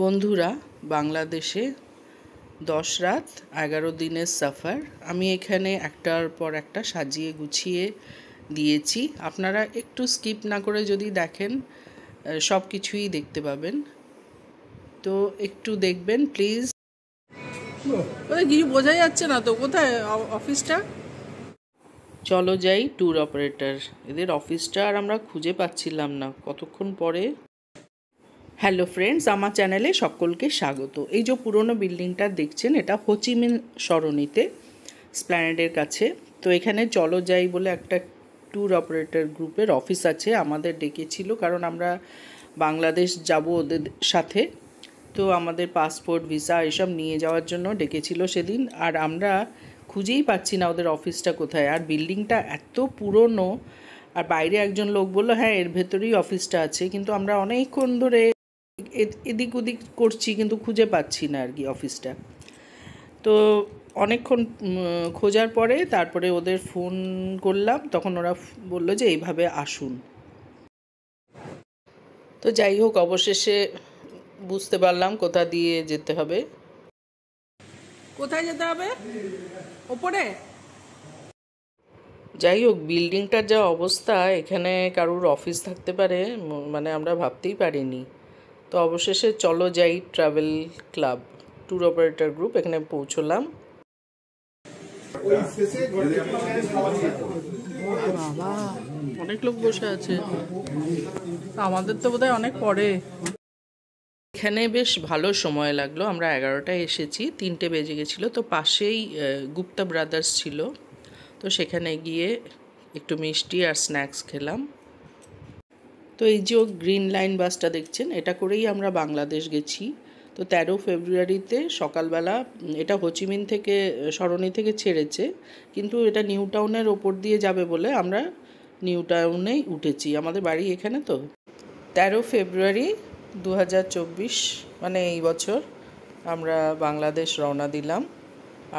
বন্ধুরা, বাংলাদেশে 10 রাত 11 দিনের সফর আমি এখানে একটার পর একটা সাজিয়ে গুছিয়ে দিয়েছি। আপনারা একটু স্কিপ না করে যদি দেখেন সব কিছুই দেখতে পাবেন, তো একটু দেখবেন প্লিজ। কোথায় কিছু বোঝা যাচ্ছে না তো, কোথায় অফিসটা? চলো যাই ট্যুর অপারেটর, এদের অফিসটা আর আমরা খুঁজে পাচ্ছিলাম না কতক্ষণ পরে। হ্যালো ফ্রেন্ডস, আমার চ্যানেলে সকলকে স্বাগত। এই যে পুরনো বিল্ডিংটা দেখছেন, এটা হোচিমিন সরণিতে স্প্ল্যানেডের কাছে। তো এখানে চলো যাই বলে একটা ট্যুর অপারেটর গ্রুপের অফিস আছে, আমাদের ডেকেছিল কারণ আমরা বাংলাদেশ যাব ওদের সাথে। তো আমাদের পাসপোর্ট ভিসা এসব নিয়ে যাওয়ার জন্য ডেকেছিল সেদিন, আর আমরা খুঁজেই পাচ্ছি না ওদের অফিসটা কোথায়। আর বিল্ডিংটা এত পুরনো, আর বাইরে একজন লোক বললো হ্যাঁ এর ভেতরেই অফিসটা আছে, কিন্তু আমরা অনেকক্ষণ ধরে এদিক ওদিক করছি কিন্তু খুঁজে পাচ্ছি না আর কি অফিসটা। তো অনেকক্ষণ খোঁজার পরে তারপরে ওদের ফোন করলাম, তখন ওরা বললো যে এইভাবে আসুন। তো যাই হোক, অবশেষে বুঝতে পারলাম কোথা দিয়ে যেতে হবে। কোথায় যেতে হবে? ওপরে? যাই হোক, বিল্ডিংটার যা অবস্থা, এখানে কারুর অফিস থাকতে পারে মানে আমরা ভাবতেই পারিনি। তো অবশেষে চলো যাই travel club tour operator group এখানে পৌঁছলাম। বাবা, অনেক লোক বসে আছে, আমাদের তো বোধহয় অনেক পরে। এখানে বেশ ভালো সময় লাগলো, আমরা 11টায় এসেছি, 3টে বেজে গেছিলো। তো পাশেই গুপ্তা ব্রাদার্স ছিল, তো সেখানে গিয়ে একটু মিষ্টি আর স্ন্যাক্স খেলাম। তো এই যে গ্রিন লাইন বাসটা দেখছেন, এটা করেই আমরা বাংলাদেশ গেছি। তো 13 ফেব্রুয়ারিতে সকালবেলা এটা হোচিমিন থেকে সরণি থেকে ছেড়েছে, কিন্তু এটা নিউ টাউনের ওপর দিয়ে যাবে বলে আমরা নিউ টাউনেই উঠেছি। আমাদের বাড়ি এখানে। তো 13 ফেব্রুয়ারি 2024, মানে এই বছর আমরা বাংলাদেশ রওনা দিলাম।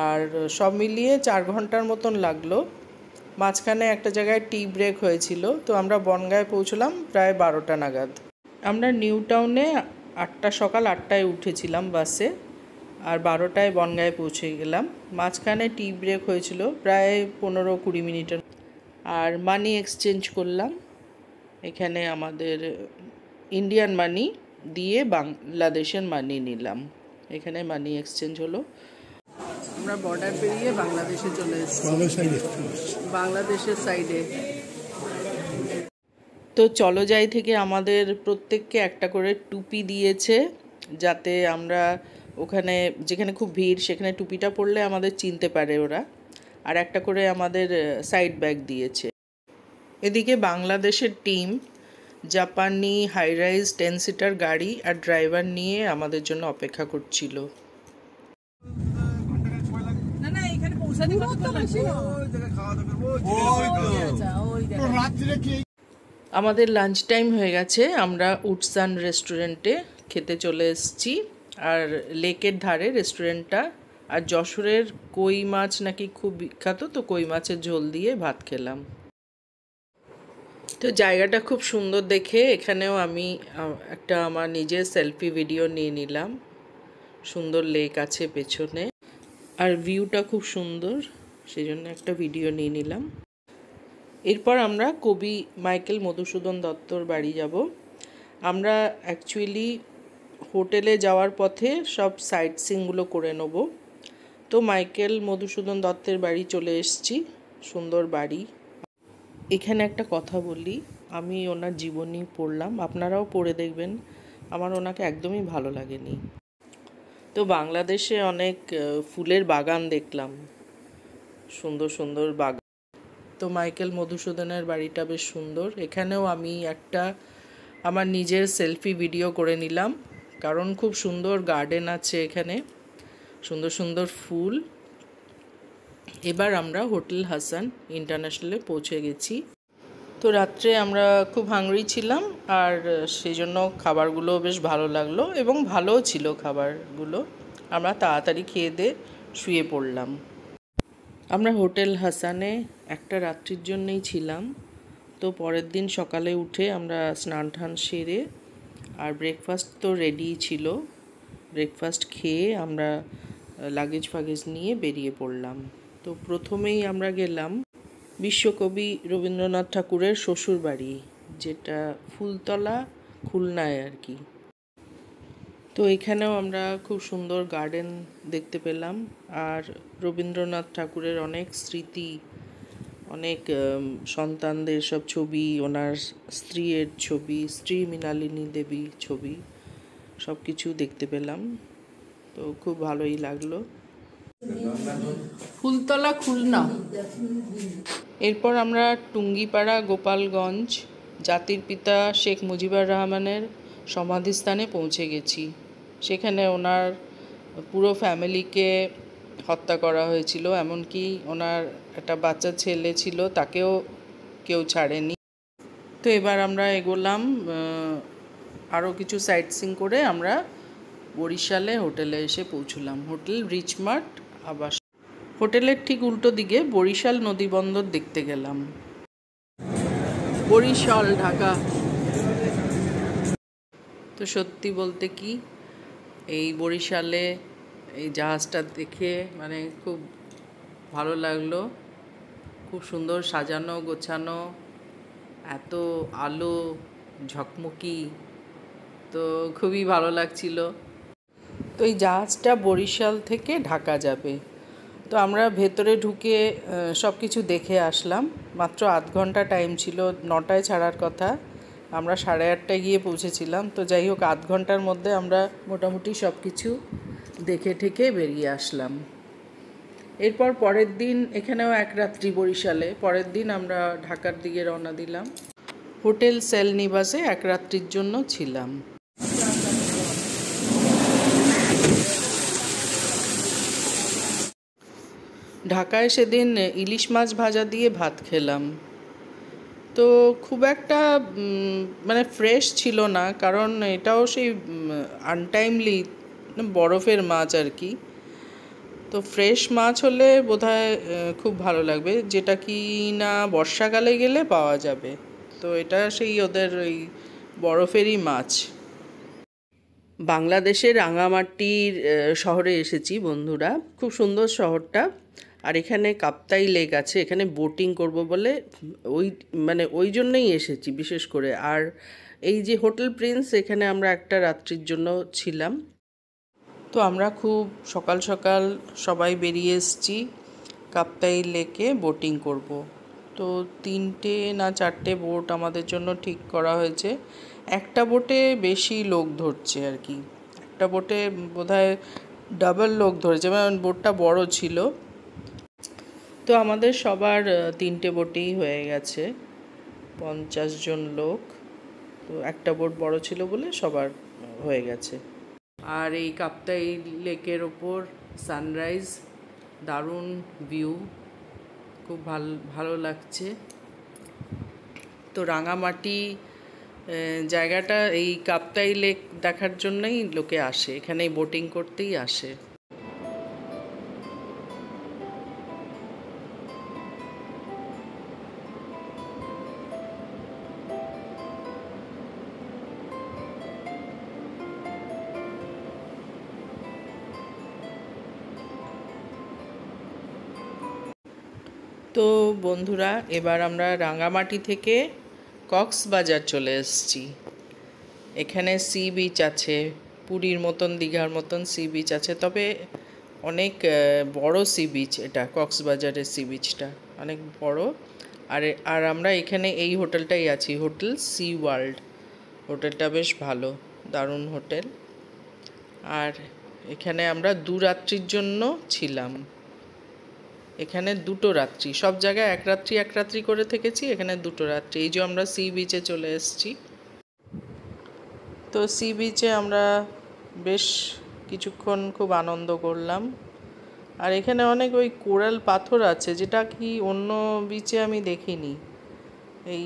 আর সব মিলিয়ে 4 ঘন্টার মতন লাগলো। মাঝখানে একটা জায়গায় টি ব্রেক হয়েছিল। তো আমরা বনগাঁয় পৌঁছলাম প্রায় 12টা নাগাদ। আমরা নিউ টাউনে সকাল 8টায় উঠেছিলাম বাসে, আর 12টায় বনগাঁয় পৌঁছে গেলাম। মাঝখানে টি ব্রেক হয়েছিল প্রায় 15-20 মিনিটের। আর মানি এক্সচেঞ্জ করলাম এখানে, আমাদের ইন্ডিয়ান মানি দিয়ে বাংলাদেশের মানি নিলাম। এখানে মানি এক্সচেঞ্জ হলো। আমরা বর্ডার পেরিয়ে বাংলাদেশে চলে এসেছি, বাংলাদেশের সাইডে। তো চলো যাই থেকে আমাদের প্রত্যেককে একটা করে টুপি দিয়েছে, যাতে আমরা ওখানে যেখানে খুব ভিড় সেখানে টুপিটা পরলে আমাদের চিনতে পারে ওরা। আর একটা করে আমাদের সাইড ব্যাগ দিয়েছে। এদিকে বাংলাদেশের টিম জাপানি হাই রাইজ 10 সিটার গাড়ি আর ড্রাইভার নিয়ে আমাদের জন্য অপেক্ষা করছিল। আমাদের লাঞ্চ টাইম হয়ে গেছে, আমরা উডসান রেস্টুরেন্টে খেতে চলে এসেছি। আর লেকের ধারে রেস্টুরেন্টটা। আর যশোরের কই মাছ নাকি খুব বিখ্যাত, তো কই মাছের ঝোল দিয়ে ভাত খেলাম। তো জায়গাটা খুব সুন্দর দেখে এখানেও আমি একটা আমার নিজের সেলফি ভিডিও নিয়ে নিলাম। সুন্দর লেক আছে পেছনে, আর ভিউটা খুব সুন্দর, সেই জন্য একটা ভিডিও নিয়ে নিলাম। এরপর আমরা কবি মাইকেল মধুসূদন দত্তর বাড়ি যাব। আমরা অ্যাকচুয়ালি হোটেলে যাওয়ার পথে সব সাইট সিনগুলো করে নেব। তো মাইকেল মধুসূদন দত্তের বাড়ি চলে এসেছি, সুন্দর বাড়ি। এখানে একটা কথা বলি, আমি ওনার জীবনী পড়লাম, আপনারাও পড়ে দেখবেন। আমার ওনাকে একদমই ভালো লাগেনি। তো বাংলাদেশে অনেক ফুলের বাগান দেখলাম, সুন্দর সুন্দর বাগান। তো মাইকেল মধুসূদনের বাড়িটা বেশ সুন্দর। এখানেও আমি একটা আমার নিজের সেলফি ভিডিও করে নিলাম, কারণ খুব সুন্দর গার্ডেন আছে এখানে, সুন্দর সুন্দর ফুল। এবার আমরা হোটেল হাসান ইন্টারন্যাশনালে পৌঁছে গেছি। তো রাত্রে আমরা খুব হাংরি ছিলাম, আর সেই জন্য খাবারগুলো বেশ ভালো লাগলো এবং ভালোও ছিল খাবারগুলো। আমরা তাড়াতাড়ি খেয়ে দিয়ে শুয়ে পড়লাম। আমরা হোটেল হাসানে একটা রাত্রির জন্যই ছিলাম। তো পরের দিন সকালে উঠে আমরা স্নান টান সেরে, আর ব্রেকফাস্ট তো রেডি ছিল, ব্রেকফাস্ট খেয়ে আমরা লাগেজ ফাগেজ নিয়ে বেরিয়ে পড়লাম। তো প্রথমেই আমরা গেলাম বিশ্বকবি রবীন্দ্রনাথ ঠাকুরের শ্বশুর বাড়ি, যেটা ফুলতলা, খুলনায় আর কি। তো এখানেও আমরা খুব সুন্দর গার্ডেন দেখতে পেলাম, আর রবীন্দ্রনাথ ঠাকুরের অনেক স্মৃতি, অনেক সন্তানদের সব ছবি, ওনার স্ত্রীর ছবি, স্ত্রী মৃণালিনী দেবী ছবি, সব কিছু দেখতে পেলাম। তো খুব ভালোই লাগলো। ফুলতলা, খুলনা। এরপর আমরা টুঙ্গিপাড়া, গোপালগঞ্জ জাতির পিতা শেখ মুজিবুর রহমানের সমাধিস্থানে পৌঁছে গেছি। সেখানে ওনার পুরো ফ্যামিলিকে হত্যা করা হয়েছিল, এমনকি ওনার একটা বাচ্চা ছেলে ছিল, তাকেও কেউ ছাড়েনি। তো এবার আমরা এগোলাম, আরও কিছু সাইট সিং করে আমরা বরিশালে হোটেলে এসে পৌঁছলাম। হোটেল রিচমার্ট আবাস। হোটেলের ঠিক উল্টো দিকে বরিশাল নদীবন্দর দেখতে গেলাম। বরিশাল, ঢাকা। তো সত্যি বলতে কি, এই বরিশালে এই জাহাজটা দেখে মানে খুব ভালো লাগলো। খুব সুন্দর সাজানো গোছানো, এত আলো ঝকমকি, তো খুবই ভালো লাগছিল। তো এই জাহাজটা বরিশাল থেকে ঢাকা যাবে। তো আমরা ভেতরে ঢুকে সব কিছু দেখে আসলাম। মাত্র আধ ঘন্টা টাইম ছিল, 9টায় ছাড়ার কথা, আমরা 8:30টায় গিয়ে পৌঁছেছিলাম। তো যাই হোক, আধ ঘন্টার মধ্যে আমরা মোটামুটি সব কিছু দেখে ঠেকে বেরিয়ে আসলাম। এরপর পরের দিন, এখানেও এক রাত্রি বরিশালে, পরের দিন আমরা ঢাকার দিকে রওনা দিলাম। হোটেল সেল নিবাসে এক রাত্রির জন্য ছিলাম। ঢাকায় সেদিন ইলিশ মাছ ভাজা দিয়ে ভাত খেলাম। তো খুব একটা মানে ফ্রেশ ছিল না, কারণ এটাও সেই আনটাইমলি বরফের মাছ আর কি। তো ফ্রেশ মাছ হলে বোধহয় খুব ভালো লাগবে, যেটা কি না বর্ষাকালে গেলে পাওয়া যাবে। তো এটা সেই ওদের ওই বরফেরই মাছ। বাংলাদেশের রাঙামাটির শহরে এসেছি বন্ধুরা। খুব সুন্দর শহরটা। আর এখানে কাপ্তাই লেক আছে, এখানে বোটিং করব বলে ওই জন্যই এসেছি বিশেষ করে। আর এই যে হোটেল প্রিন্স, এখানে আমরা একটা রাত্রির জন্য ছিলাম। তো আমরা খুব সকাল সকাল সবাই বেরিয়ে এসেছি কাপ্তাই লেকে বোটিং করব। তো 3টে না 4টে বোট আমাদের জন্য ঠিক করা হয়েছে। একটা বোটে বেশি লোক ধরছে আর কি, একটা বোটে বোধহয় ডাবল লোক ধরেছে, মানে বোটটা বড় ছিল। তো আমাদের সবার 3টে বোটেই হয়ে গেছে, 50 জন লোক। তো একটা বোট বড় ছিল বলে সবার হয়ে গেছে। আর এই কাপ্তাই লেকের ওপর সানরাইজ, দারুণ ভিউ, খুব ভালো লাগছে। তো রাঙামাটি জায়গাটা এই কাপ্তাই লেক দেখার জন্যই লোকে আসে, এখানে বোটিং করতেই আসে। তো বন্ধুরা, এবার আমরা রাঙামাটি থেকে কক্সবাজার চলে এসেছি। এখানে সি বিচ আছে, পুরীর মতন, দীঘার মতন সি বিচ আছে, তবে অনেক বড় সি বিচ এটা, কক্সবাজারের সি বিচটা অনেক বড়। আর আমরা এখানে এই হোটেলটাই আছি, হোটেল সি ওয়ার্ল্ড। হোটেলটা বেশ ভালো, দারুণ হোটেল। আর এখানে আমরা 2 রাত্রির জন্য ছিলাম। এখানে 2টো রাত্রি, সব জায়গায় এক রাত্রি করে থেকেছি, এখানে 2টো রাত্রি। এই যে আমরা সি বিচে চলে এসেছি। তো সি বিচে আমরা বেশ কিছুক্ষণ খুব আনন্দ করলাম। আর এখানে অনেক ওই কোরাল পাথর আছে, যেটা কি অন্য বিচে আমি দেখিনি। এই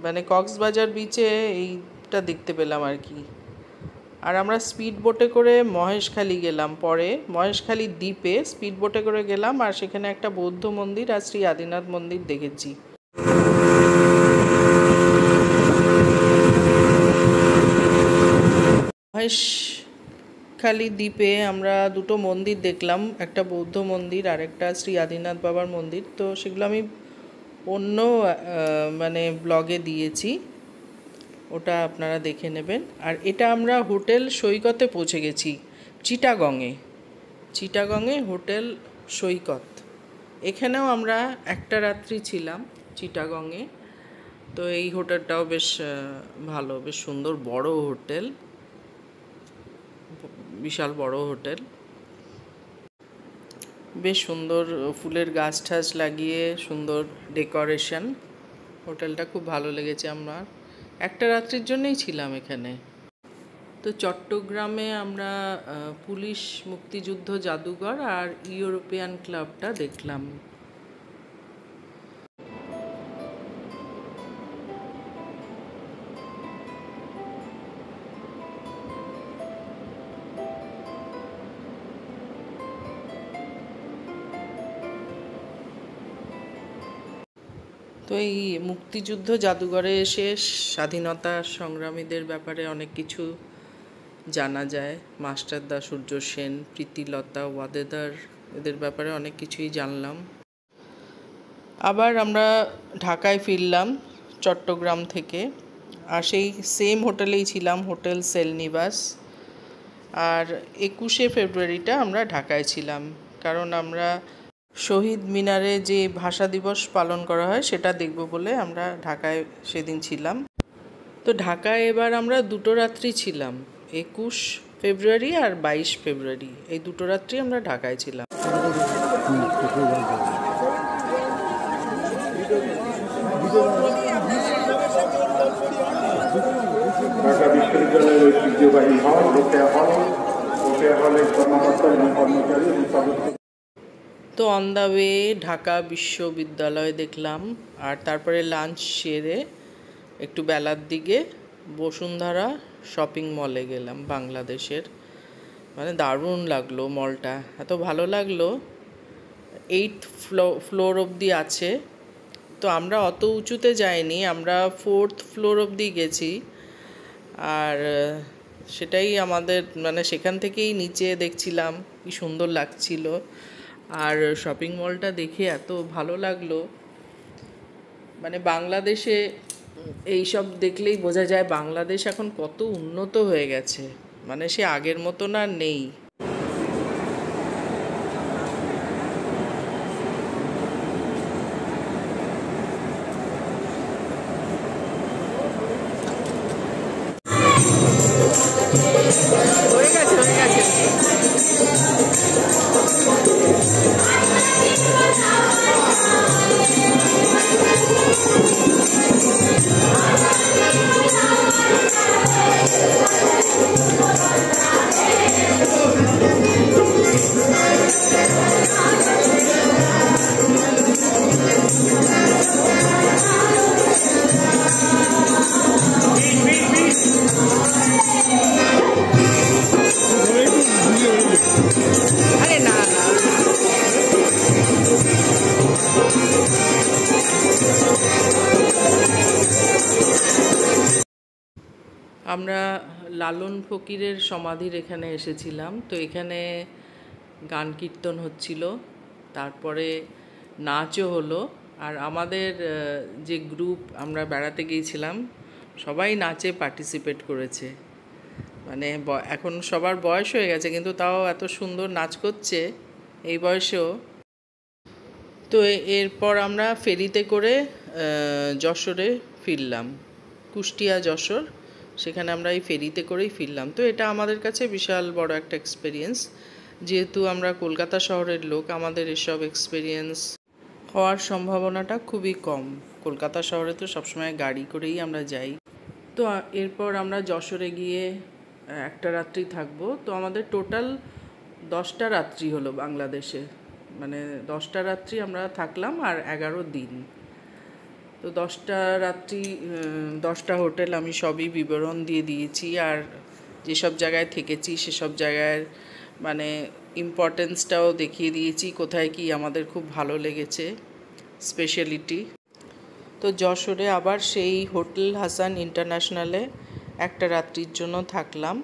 মানে কক্সবাজার বিচে এইটা দেখতে পেলাম আর কি। আর আমরা স্পিড বোটে করে মহেশখালী গেলাম, পরে মহেশখালী দ্বীপে স্পিড বোটে করে গেলাম, আর সেখানে একটা বৌদ্ধ মন্দির আর শ্রী আদিনাথ মন্দির দেখেছি। শিবখালী দ্বীপে আমরা দুটো মন্দির দেখলাম, একটা বৌদ্ধ মন্দির আর একটা শ্রী আদিনাথ বাবার মন্দির। তো সেগুলো আমি অন্য মানে ব্লগে দিয়েছি, ওটা আপনারা দেখে নেবেন। আর এটা আমরা হোটেল সৈকতে পৌঁছে গেছি, চিটাগংয়ে হোটেল সৈকত। এখানেও আমরা একটা রাত্রি ছিলাম চিটাগংয়ে। তো এই হোটেলটাও বেশ ভালো, বেশ সুন্দর, বড় হোটেল, বিশাল বড় হোটেল, বেশ সুন্দর ফুলের গাছ ঠাছ লাগিয়ে সুন্দর ডেকোরেশন। হোটেলটা খুব ভালো লেগেছে আমার, একটা রাত্রির জন্যই ছিলাম এখানে। তো চট্টগ্রামে আমরা পুলিশ মুক্তিযুদ্ধ জাদুঘর আর ইউরোপিয়ান ক্লাবটা দেখলাম। তো এই মুক্তিযুদ্ধ জাদুঘরে এসে স্বাধীনতা সংগ্রামীদের ব্যাপারে অনেক কিছু জানা যায়। মাস্টারদা সূর্য সেন, প্রীতিলতা ওয়াদেদার, এদের ব্যাপারে অনেক কিছুই জানলাম। আবার আমরা ঢাকায় ফিরলাম চট্টগ্রাম থেকে, আর সেই সেম হোটেলেই ছিলাম, হোটেল সেলনিবাস। আর 21শে ফেব্রুয়ারিটা আমরা ঢাকায় ছিলাম, কারণ আমরা শহীদ মিনারে যে ভাষা দিবস পালন করা হয় সেটা দেখব বলে আমরা ঢাকায় সেদিন ছিলাম। তো ঢাকায় এবার আমরা দুটো রাত্রি ছিলাম, 21 ফেব্রুয়ারি আর 22 ফেব্রুয়ারি, এই দুটো রাত্রি আমরা ঢাকায় ছিলাম। ঢাকা বিশ্ববিদ্যালয়ের ঐতিহ্যবাহী হল রোকেয়া হলের কর্মকর্তা এবং কর্মচারী এবং সদস্য। তো অন দ্য ওয়ে ঢাকা বিশ্ববিদ্যালয় দেখলাম, আর তারপরে লাঞ্চ সেরে একটু বেলার দিকে বসুন্ধরা শপিং মলে গেলাম, বাংলাদেশের। মানে দারুণ লাগলো মলটা, এত ভালো লাগলো। 8th ফ্লোর অবধি আছে। তো আমরা অত উঁচুতে যাইনি, আমরা 4th ফ্লোর অবধি গেছি। আর সেটাই আমাদের মানে সেখান থেকেই নিচে দেখছিলাম, কি সুন্দর লাগছিল। আর শপিং মলটা দেখে এত ভালো লাগলো, মানে বাংলাদেশে এইসব দেখলেই বোঝা যায় বাংলাদেশ এখন কত উন্নত হয়ে গেছে, মানে সে আগের মতন আর নেই। হয়ে গেছে আরে না না, আমরা লালন ফকিরের সমাধির এখানে এসেছিলাম। তো এখানে গান কীর্তন হচ্ছিল, তারপরে নাচও হলো। আর আমাদের যে গ্রুপ আমরা বেড়াতে গিয়েছিলাম সবাই নাচে পার্টিসিপেট করেছে। মানে এখন সবার বয়স হয়ে গেছে, কিন্তু তাও এত সুন্দর নাচ করছে এই বয়সেও। তো এরপর আমরা ফেরিতে করে যশোরে ফিরলাম, কুষ্টিয়া যশোর, সেখানে আমরা এই ফেরিতে করেই ফিরলাম। তো এটা আমাদের কাছে বিশাল বড় একটা এক্সপিরিয়েন্স, যেহেতু আমরা কলকাতা শহরের লোক, আমাদের এসব এক্সপিরিয়েন্স হওয়ার সম্ভাবনাটা খুবই কম। কলকাতা শহরে তো সবসময় গাড়ি করেই আমরা যাই। তো এরপর আমরা যশোরে গিয়ে একটা রাত্রি থাকবো। তো আমাদের টোটাল 10টা রাত্রি হলো বাংলাদেশে, মানে 10টা রাত্রি আমরা থাকলাম আর 11 দিন। তো 10টা রাত্রি 10টা হোটেল আমি সবই বিবরণ দিয়ে দিয়েছি। আর যেসব জায়গায় থেকেছি সেসব জায়গায় মানে ইম্পর্টেন্সটাও দেখিয়ে দিয়েছি, কোথায় কি আমাদের খুব ভালো লেগেছে, স্পেশালিটি। তো যশোরে আবার সেই হোটেল হাসান ইন্টারন্যাশনালে একটা রাত্রির জন্য থাকলাম।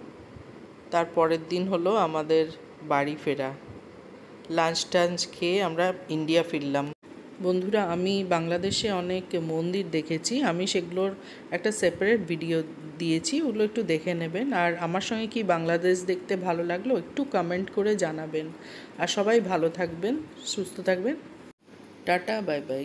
তারপরের দিন হলো আমাদের বাড়ি ফেরা। লাঞ্চ টাঞ্চ খেয়ে আমরা ইন্ডিয়া ফিরলাম। বন্ধুরা, আমি বাংলাদেশে অনেক মন্দির দেখেছি, আমি সেগুলোর একটা সেপারেট ভিডিও দিয়েছি, ওগুলো একটু দেখে নেবেন। আর আমার সঙ্গে কি বাংলাদেশ দেখতে ভালো লাগলো একটু কমেন্ট করে জানাবেন। আর সবাই ভালো থাকবেন, সুস্থ থাকবেন। Tata, bye bye.